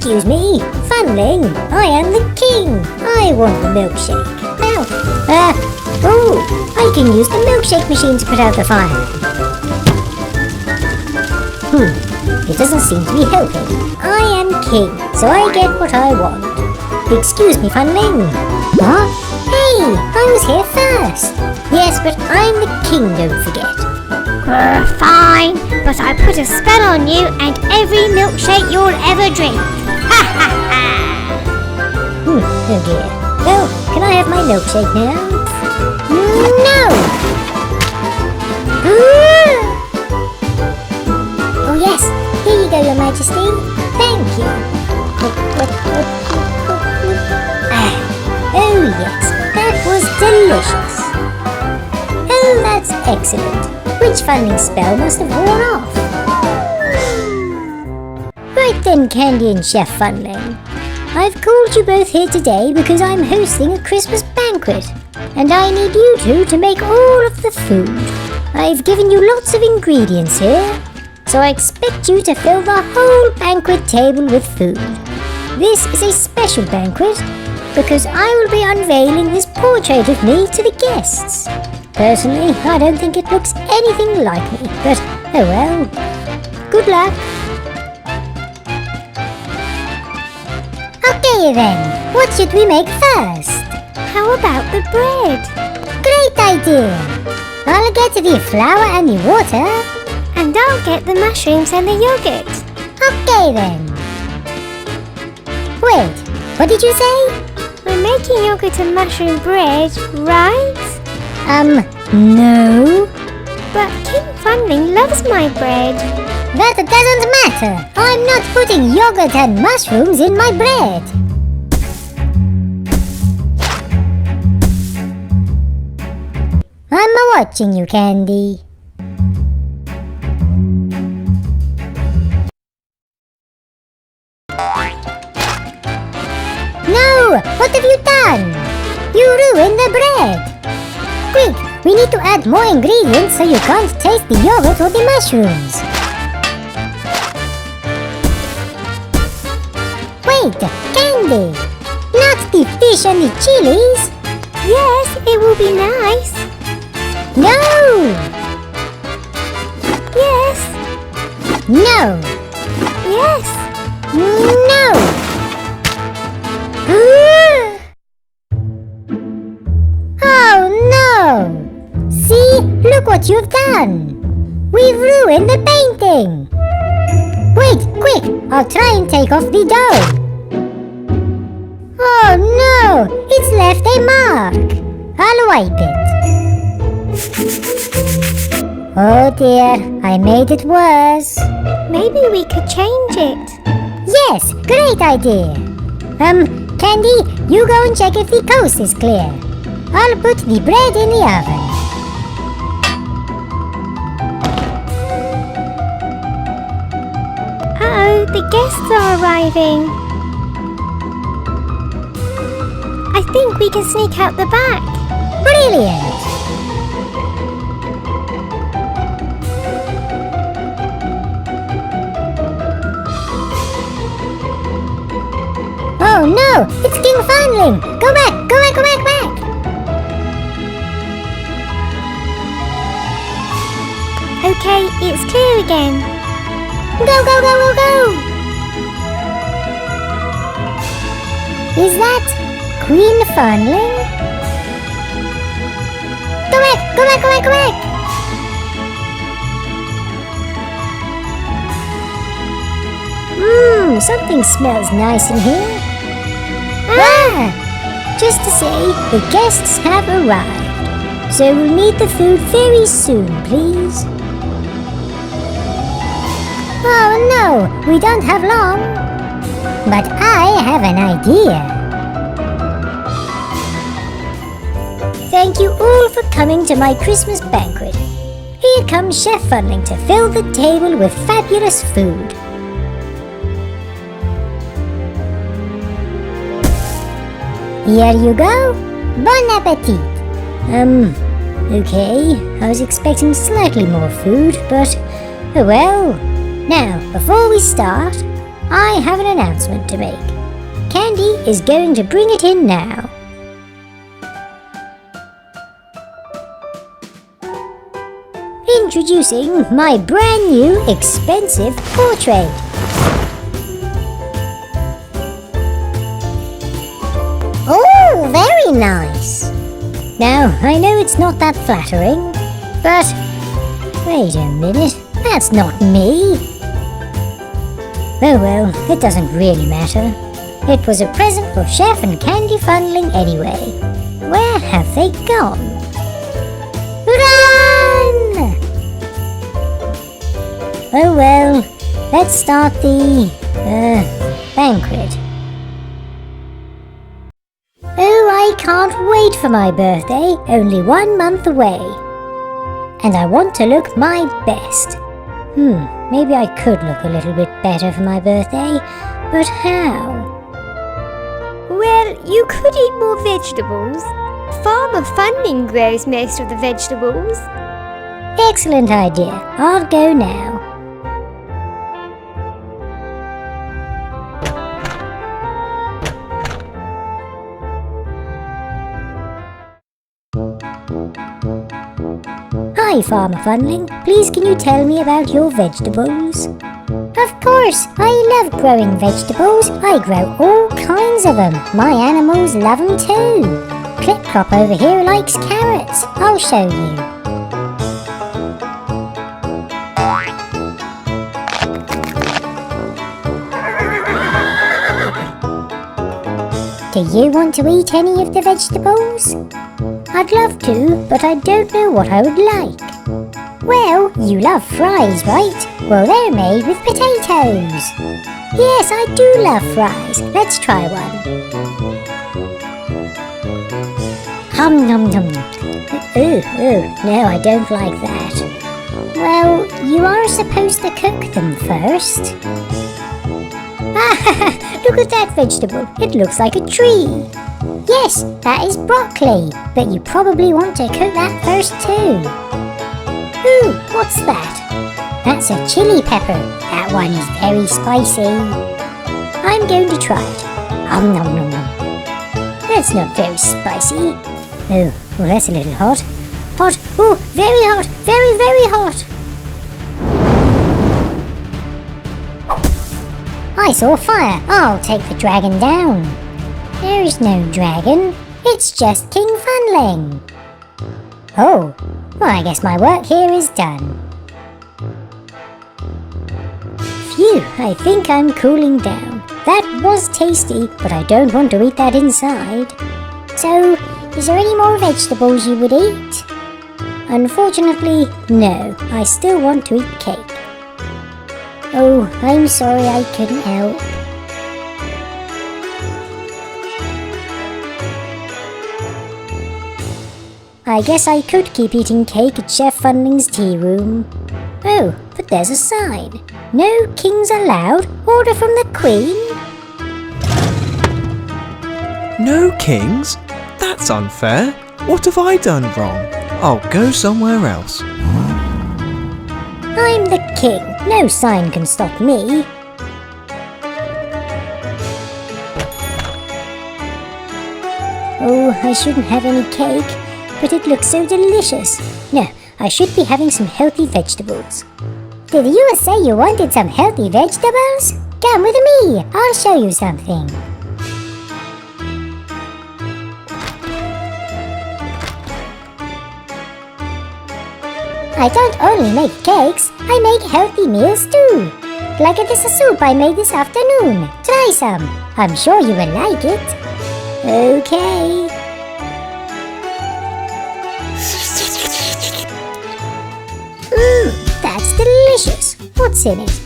Excuse me, Funling, I am the king. I want the milkshake. Now, I can use the milkshake machine to put out the fire. It doesn't seem to be helping. I am king, so I get what I want. Excuse me, Funling. What? Hey, I was here first. Yes, but I'm the king, don't forget. Fine, but I put a spell on you and every milkshake you'll ever drink. Ha ha ha! Oh dear. Well, can I have my milkshake now? No! Oh yes, here you go, Your Majesty. Thank you. Oh yes, that was delicious. Oh, that's excellent. Which Funling spell must have worn off? Right then, Candy and Chef Funling. I've called you both here today because I'm hosting a Christmas banquet, and I need you two to make all of the food. I've given you lots of ingredients here, so I expect you to fill the whole banquet table with food. This is a special banquet because I will be unveiling this portrait of me to the guests. Personally, I don't think it looks anything like me, but oh well. Good luck. Okay then, what should we make first? How about the bread? Great idea. I'll get the flour and the water. And I'll get the mushrooms and the yogurt. Okay then. Wait, what did you say? We're making yogurt and mushroom bread, right? No. But King Funling loves my bread. That doesn't matter. I'm not putting yogurt and mushrooms in my bread. I'm watching you, Candy. No! What have you done? You ruined the bread. Quick, we need to add more ingredients so you can't taste the yogurt or the mushrooms. Wait, Candy! Not the fish and the chilies! Yes, it will be nice. No! Yes. No! Yes. No! Oh no! See? Look what you've done! We've ruined the painting! Wait, quick! I'll try and take off the dough! Oh no! It's left a mark! I'll wipe it. Oh dear, I made it worse. Maybe we could change it. Yes, great idea. Candy, you go and check if the coast is clear. I'll put the bread in the oven. Uh-oh, the guests are arriving. I think we can sneak out the back. Brilliant! Oh no! It's King Funling! Go back! Go back! Go back! Back! Okay, it's clear again. Go! Go! Go! Go! Go! Is that Queen Funling? Go back! Go back! Go back! Go back! Something smells nice in here. Just to say, the guests have arrived. So we'll need the food very soon, please. Oh no, we don't have long. But I have an idea. Thank you all for coming to my Christmas banquet. Here comes Chef Funling to fill the table with fabulous food. Here you go. Bon appetit. Okay. I was expecting slightly more food, but oh well. Now, before we start, I have an announcement to make. Candy is going to bring it in now. Introducing my brand new expensive portrait. Oh, very nice. Now, I know it's not that flattering, but wait a minute, that's not me. Oh well, it doesn't really matter. It was a present for Chef and Candy Funling anyway. Where have they gone? Run! Oh well, let's start the, banquet. Oh, I can't wait for my birthday, only 1 month away. And I want to look my best. Maybe I could look a little bit better for my birthday, but how? Well, you could eat more vegetables. Farmer Funling grows most of the vegetables. Excellent idea. I'll go now. Hi, Farmer Funling. Please can you tell me about your vegetables? Of course, I love growing vegetables. I grow all kinds of them. My animals love them too. Clip-Clop over here likes carrots. I'll show you. Do you want to eat any of the vegetables? I'd love to, but I don't know what I would like. Well, you love fries, right? Well, they're made with potatoes. Yes, I do love fries. Let's try one. Nom nom. No, I don't like that. Well, you are supposed to cook them first. Ah, look at that vegetable. It looks like a tree. Yes, that is broccoli, but you probably want to cook that first too. Ooh, what's that? That's a chili pepper. That one is very spicy. I'm going to try it. Nom nom. That's not very spicy. Oh, well, that's a little hot. Hot. Oh, very hot. Very, very hot. I saw fire. I'll take the dragon down. There is no dragon. It's just King Funling. Oh, well, I guess my work here is done. Phew, I think I'm cooling down. That was tasty, but I don't want to eat that inside. So, is there any more vegetables you would eat? Unfortunately, no. I still want to eat cake. Oh, I'm sorry I couldn't help. I guess I could keep eating cake at Chef Funling's tea room. Oh, but there's a sign. No kings allowed. Order from the Queen. No kings? That's unfair. What have I done wrong? I'll go somewhere else. I'm the king. No sign can stop me. Oh, I shouldn't have any cake, but it looks so delicious. No, I should be having some healthy vegetables. Did you say you wanted some healthy vegetables? Come with me. I'll show you something. I don't only make cakes, I make healthy meals too. Like this soup I made this afternoon. Try some. I'm sure you will like it. Okay. That's delicious. What's in it?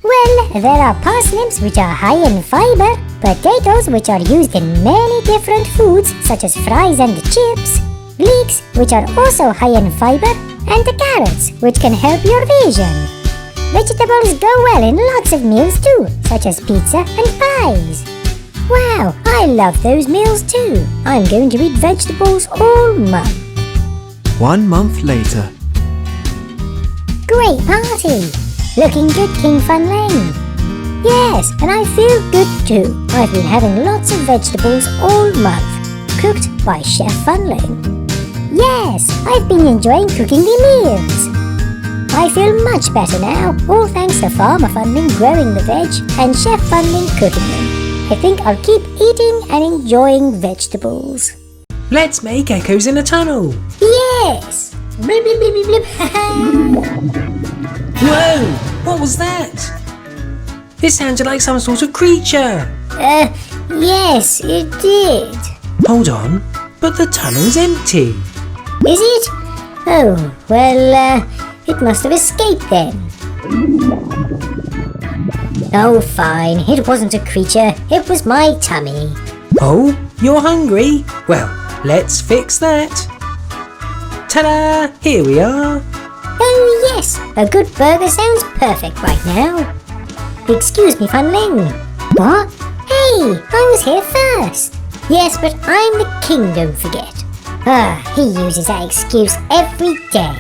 Well, there are parsnips which are high in fiber, potatoes which are used in many different foods such as fries and chips, leeks which are also high in fiber, and the carrots, which can help your vision. Vegetables go well in lots of meals too, such as pizza and pies. Wow, I love those meals too. I'm going to eat vegetables all month. 1 month later. Great party! Looking good, King Funling. Yes, and I feel good too. I've been having lots of vegetables all month, cooked by Chef Funling. Yes, I've been enjoying cooking the meals. I feel much better now, all thanks to Farmer Funling growing the veg and Chef Funling cooking them. I think I'll keep eating and enjoying vegetables. Let's make echoes in a tunnel. Yes! Blip, blip, blip, blip, Whoa! What was that? It sounded like some sort of creature. yes, it did. Hold on, but the tunnel's empty. Is it? Oh, well, it must have escaped then. Oh, fine. It wasn't a creature. It was my tummy. Oh, you're hungry? Well, let's fix that. Ta-da! Here we are. Oh, yes. A good burger sounds perfect right now. Excuse me, Funling. What? Hey, I was here first. Yes, but I'm the king, don't forget. He uses that excuse every day.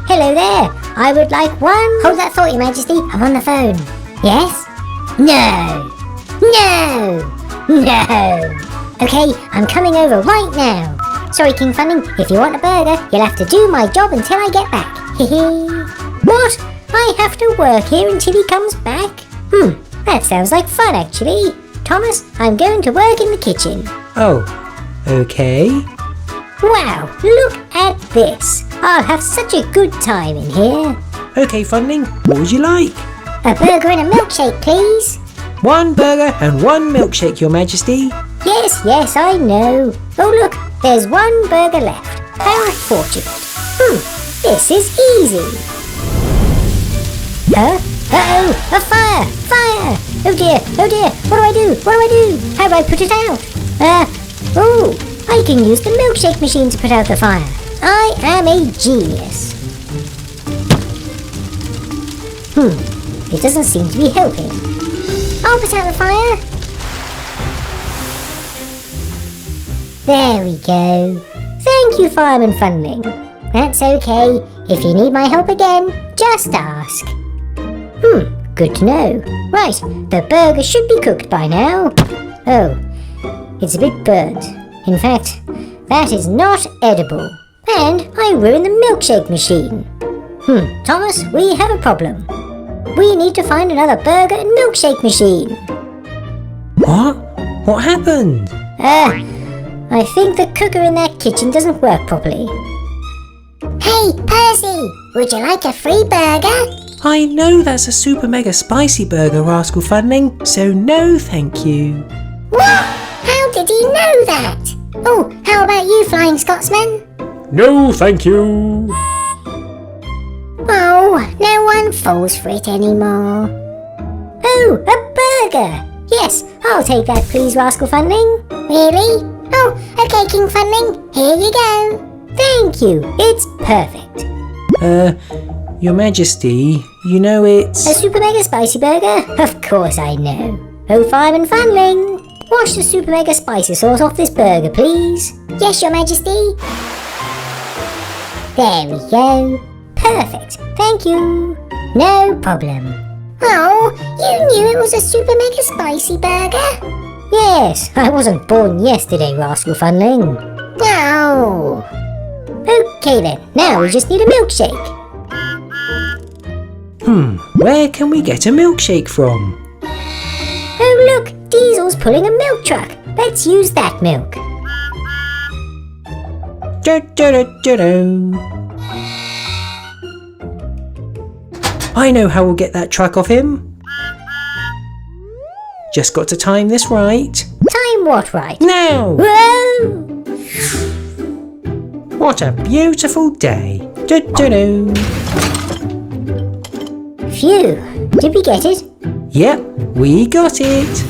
Hello there. I would like one... Hold that thought, Your Majesty. I'm on the phone. Yes? No. No. No. Okay, I'm coming over right now. Sorry, King Funling. If you want a burger, you'll have to do my job until I get back. Hehe. What? I have to work here until he comes back? That sounds like fun, actually. Thomas, I'm going to work in the kitchen. Oh, okay. Wow, look at this. I'll have such a good time in here. Okay, Funling, what would you like? A burger and a milkshake, please. One burger and one milkshake, Your Majesty. Yes, I know. Oh, look, there's one burger left. How fortunate. This is easy. Huh? Uh-oh, a fire! Fire! Oh dear, what do I do? How do I put it out? I can use the milkshake machine to put out the fire. I am a genius. It doesn't seem to be helping. I'll put out the fire. There we go. Thank you, Fireman Funling. That's okay. If you need my help again, just ask. Good to know. Right, the burger should be cooked by now. Oh, it's a bit burnt. In fact, that is not edible. And I ruined the milkshake machine. Thomas, we have a problem. We need to find another burger and milkshake machine. What? What happened? I think the cooker in that kitchen doesn't work properly. Hey, Percy, would you like a free burger? I know that's a super mega spicy burger, Rascal Funling, so no thank you. What? How did he know that? Oh, how about you, Flying Scotsman? No, thank you. Oh, no one falls for it anymore. Oh, a burger! Yes, I'll take that please, Rascal Funling. Really? Oh, okay, King Funling, here you go. Thank you, it's perfect. Your Majesty, you know it's... A super mega spicy burger? Of course I know. Oh, Fireman Funling, wash the super mega spicy sauce off this burger, please. Yes, Your Majesty. There we go. Perfect, thank you. No problem. Oh, you knew it was a super mega spicy burger? Yes, I wasn't born yesterday, Rascal Funling. Oh. Okay then, now we just need a milkshake. Where can we get a milkshake from? Oh look, Diesel's pulling a milk truck. Let's use that milk. I know how we'll get that truck off him. Just got to time this right. Time what right? Now! Whoa! What a beautiful day. Phew, did we get it? Yep, we got it.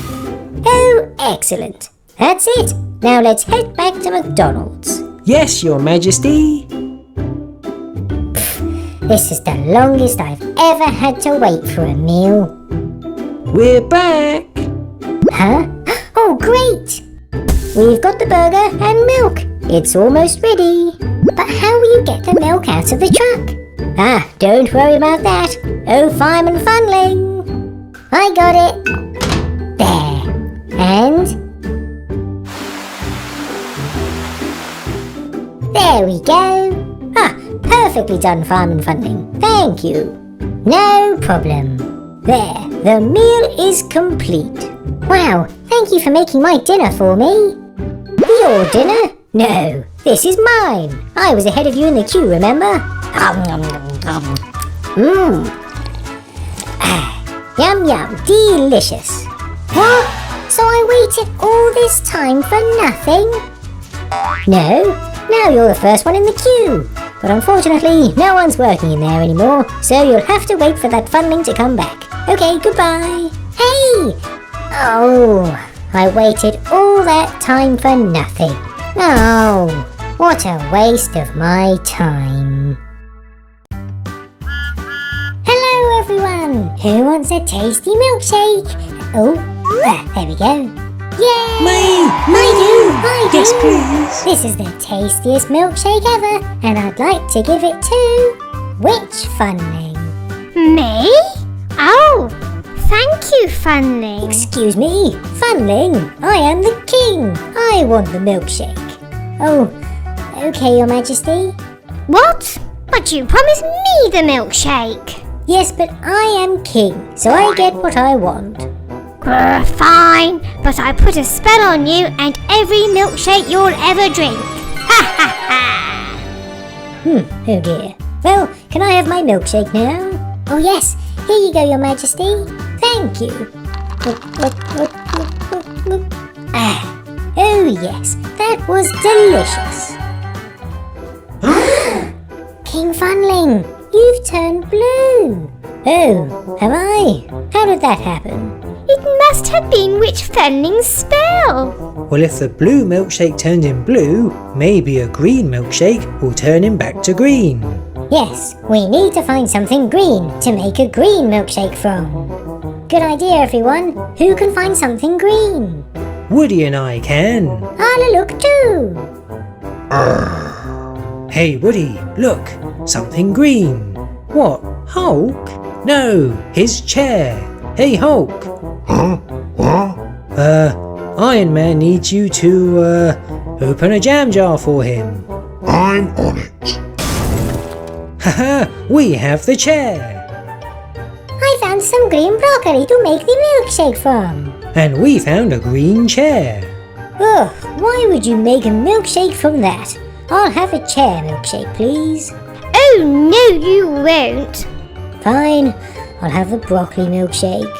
Oh, excellent. That's it. Now let's head back to McDonald's. Yes, Your Majesty. This is the longest I've ever had to wait for a meal. We're back. Huh? Oh, great! We've got the burger and milk. It's almost ready. But how will you get the milk out of the truck? Don't worry about that. Oh, Fireman Funling. I got it. There. And there we go. Ah, perfectly done, Farm and Funling. Thank you. No problem. There, the meal is complete. Wow, thank you for making my dinner for me. Your dinner? No, this is mine. I was ahead of you in the queue, remember? Yum yum, delicious. What? So I waited all this time for nothing? No, now you're the first one in the queue. But unfortunately, no one's working in there anymore, so you'll have to wait for that Funling to come back. Okay, goodbye. Hey! Oh, I waited all that time for nothing. Oh, what a waste of my time. Hello everyone! Who wants a tasty milkshake? Oh, there we go. Yay! Me! I do! Yes, please. This is the tastiest milkshake ever, and I'd like to give it to... which Funling? Me? Oh, thank you, Funling. Excuse me, Funling, I am the king. I want the milkshake. Oh, okay, Your Majesty. What? But you promised me the milkshake. Yes, but I am king, so I get what I want. Grr, fine, but I put a spell on you and every milkshake you'll ever drink. Ha ha ha! Oh dear. Well, can I have my milkshake now? Oh yes, here you go, Your Majesty. Thank you. Ah, oh yes, that was delicious. King Funling, you've turned blue. Oh, have I? How did that happen? It must have been Witch Funling's spell. Well, if the blue milkshake turned him blue, maybe a green milkshake will turn him back to green. Yes, we need to find something green to make a green milkshake from. Good idea, everyone. Who can find something green? Woody and I can. I'll look too. Hey, Woody, look, something green. What, Hulk? No, his chair. Hey, Hulk. Huh? What? Iron Man needs you to, open a jam jar for him. I'm on it. Haha, we have the chair. I found some green broccoli to make the milkshake from. And we found a green chair. Ugh, why would you make a milkshake from that? I'll have a chair milkshake, please. Oh no, you won't. Fine, I'll have the broccoli milkshake.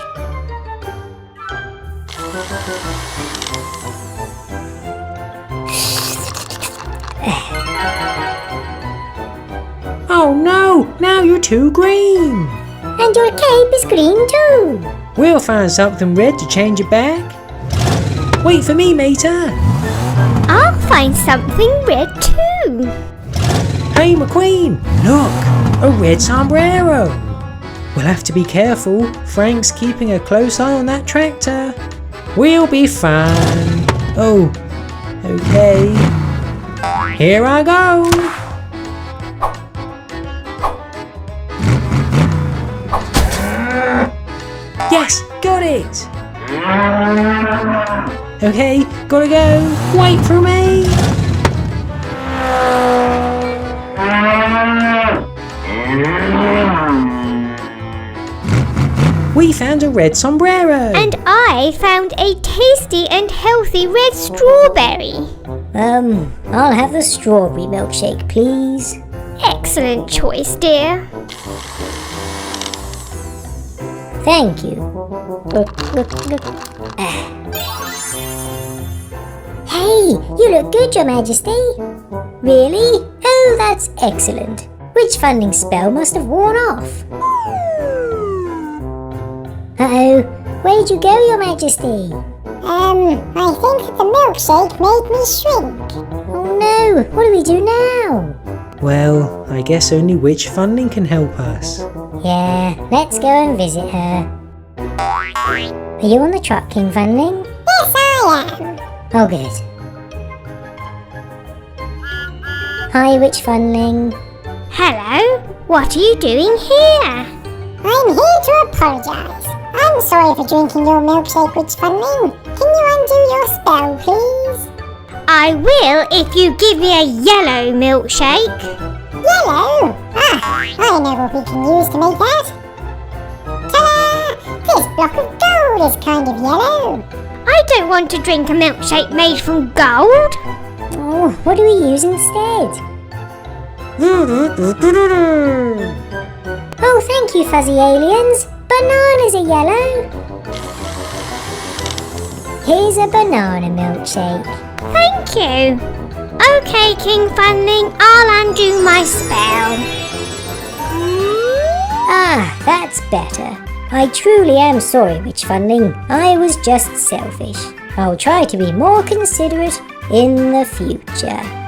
Oh no, now you're too green. And your cape is green too. We'll find something red to change it back. Wait for me, Mater. I'll find something red too. Hey, McQueen, look, a red sombrero. We'll have to be careful. Frank's keeping a close eye on that tractor. We'll be fine. Oh, okay. Here I go. Yes, got it. Okay, gotta go. Wait for me. We found a red sombrero. And I found a tasty and healthy red strawberry. I'll have the strawberry milkshake, please. Excellent choice, dear. Thank you. Hey, you look good, Your Majesty. Really? Oh, that's excellent. Which Funling spell must have worn off? Uh-oh, where'd you go, Your Majesty? I think the milkshake made me shrink. Oh no, what do we do now? Well, I guess only Witch Funling can help us. Yeah, let's go and visit her. Are you on the truck, King Funling? Yes, I am. Oh, good. Hi, Witch Funling. Hello, what are you doing here? I'm here to apologise. I'm sorry for drinking your milkshake, Witch Funling. Can you undo your spell, please? I will if you give me a yellow milkshake. Yellow? I know what we can use to make that. Ta-da! This block of gold is kind of yellow. I don't want to drink a milkshake made from gold. Oh, what do we use instead? Oh, thank you, fuzzy aliens. Bananas are yellow. Here's a banana milkshake. Thank you. Okay, King Funling, I'll undo my spell. Ah, that's better. I truly am sorry, Witch Funling. I was just selfish. I'll try to be more considerate in the future.